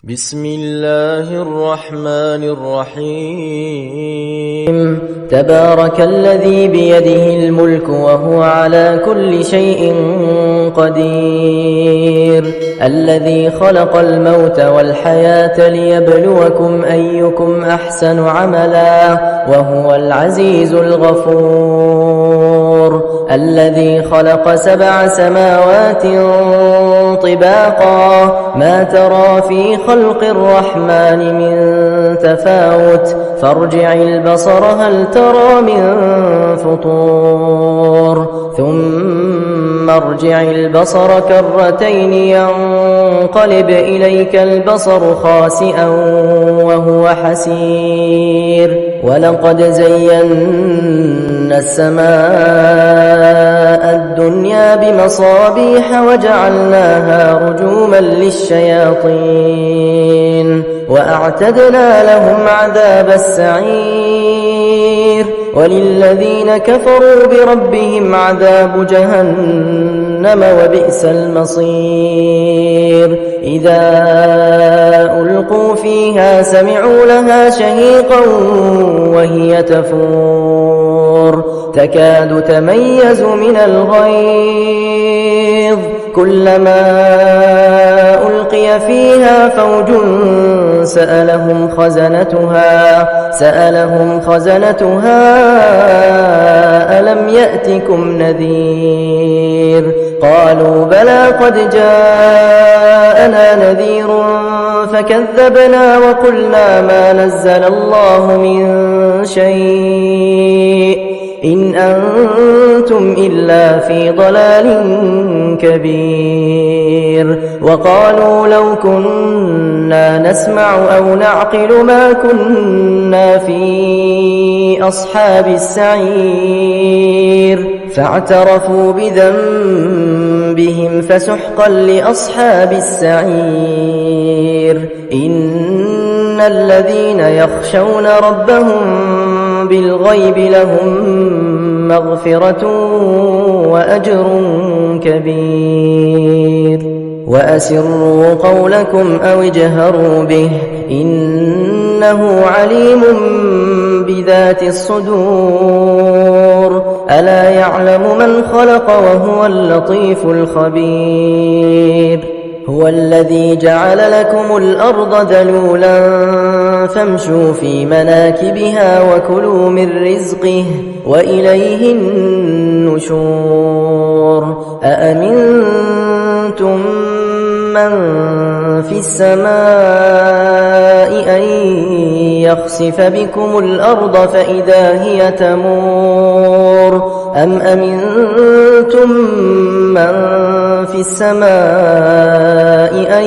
بسم الله الرحمن الرحيم تبارك الذي بيده الملك وهو على كل شيء قدير الذي خلق الموت والحياة ليبلوكم أيكم أحسن عملا وهو العزيز الغفور الذي خلق 7 سماوات طباقا ما ترى في خلق الرحمن من تفاوت فارجع البصر هل ترى من فطور ثم ارجع البصر كرتين ينقلب إليك البصر خاسئا وهو حسير ولقد زينا السماء الدنيا بمصابيح وجعلناها رجوما للشياطين وأعتدنا لهم عذاب السعير وللذين كفروا بربهم عذاب جهنم وبئس المصير إذا ألقوا فيها سمعوا لها شهيقا وهي تفور تكاد تميز من الغيظ كلما ألقي فيها فوج سألهم خزنتها ألم يأتكم نذير قالوا بلى قد جاءنا نذير فكذبنا وقلنا ما نزل الله من شيء إن أنتم إلا في ضلال كبير وقالوا لو كنا نسمع أو نعقل ما كنا في أصحاب السعير فاعترفوا بذنبهم فسحقا لأصحاب السعير إن الذين يخشون ربهم بالغيب لهم مغفرة وأجر كبير وأسروا قولكم أو اجهروا به إنه عليم بذات الصدور ألا يعلم من خلق وهو اللطيف الخبير هو الذي جعل لكم الأرض ذلولا فامشوا في مناكبها وكلوا من رزقه وإليه النشور أأمنتم من في السماء أن يخسف بكم الأرض فإذا هي تمور أم أمنتم من في السماء أن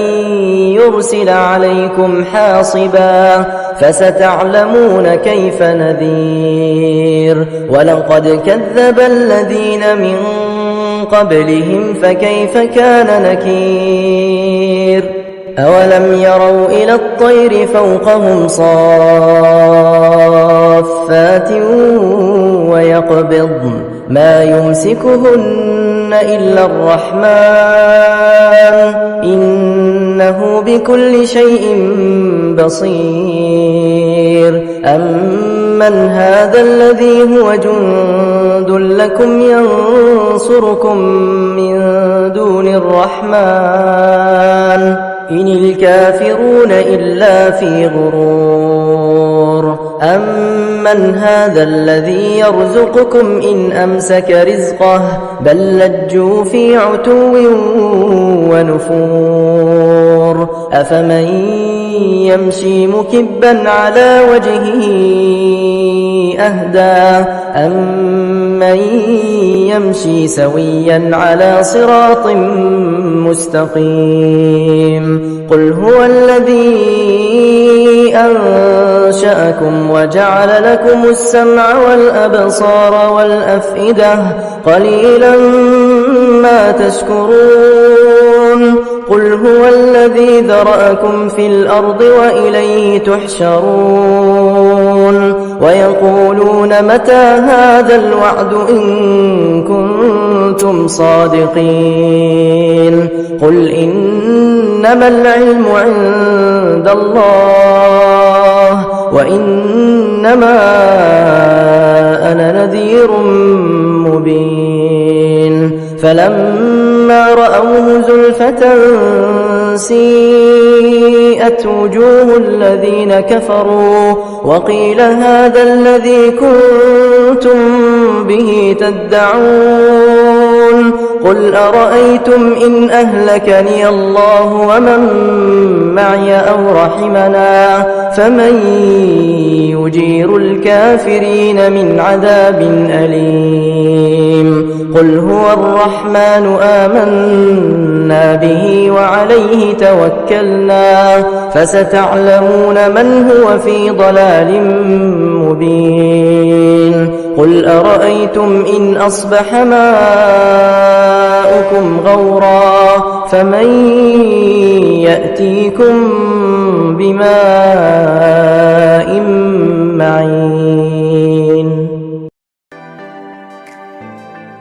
يرسل عليكم حاصبا فستعلمون كيف نذير ولقد كذب الذين من قبلهم فكيف كان نكير أولم يروا إلى الطير فوقهم صافات ويقبضن ما يمسكهن إلا الرحمن إنه بكل شيء بصير أمن هذا الذي هو جند لكم ينصركم من دون الرحمن إن الكافرون إلا في غرور أمن هذا الذي يرزقكم إن أمسك رزقه بل لجوا في عتو ونفور أفمن يمشي مكبا على وجهه أهدى أمن يمشي سويا على صراط مستقيم قل هو الذي أنشأكم وجعل لكم السمع والأبصار والأفئدة قليلا ما تشكرون قل هو الذي ذرأكم في الأرض وإليه تحشرون ويقولون متى هذا الوعد إن كنتم كنتم صادقين قل إنما العلم عند الله وإنما أنا نذير مبين فلما رأوه زلفة سيئت وجوه الذين كفروا وقيل هذا الذي كنتم به تدعون قل أرأيتم إن أهلكني الله ومن معي أو رحمنا فمن يجير الكافرين من عذاب أليم قل هو الرحمن آمنا به وعليه توكلنا فستعلمون من هو في ضلال مبين قل أرأيتم إن أصبح ماؤكم غورا فمن يأتيكم بماء معين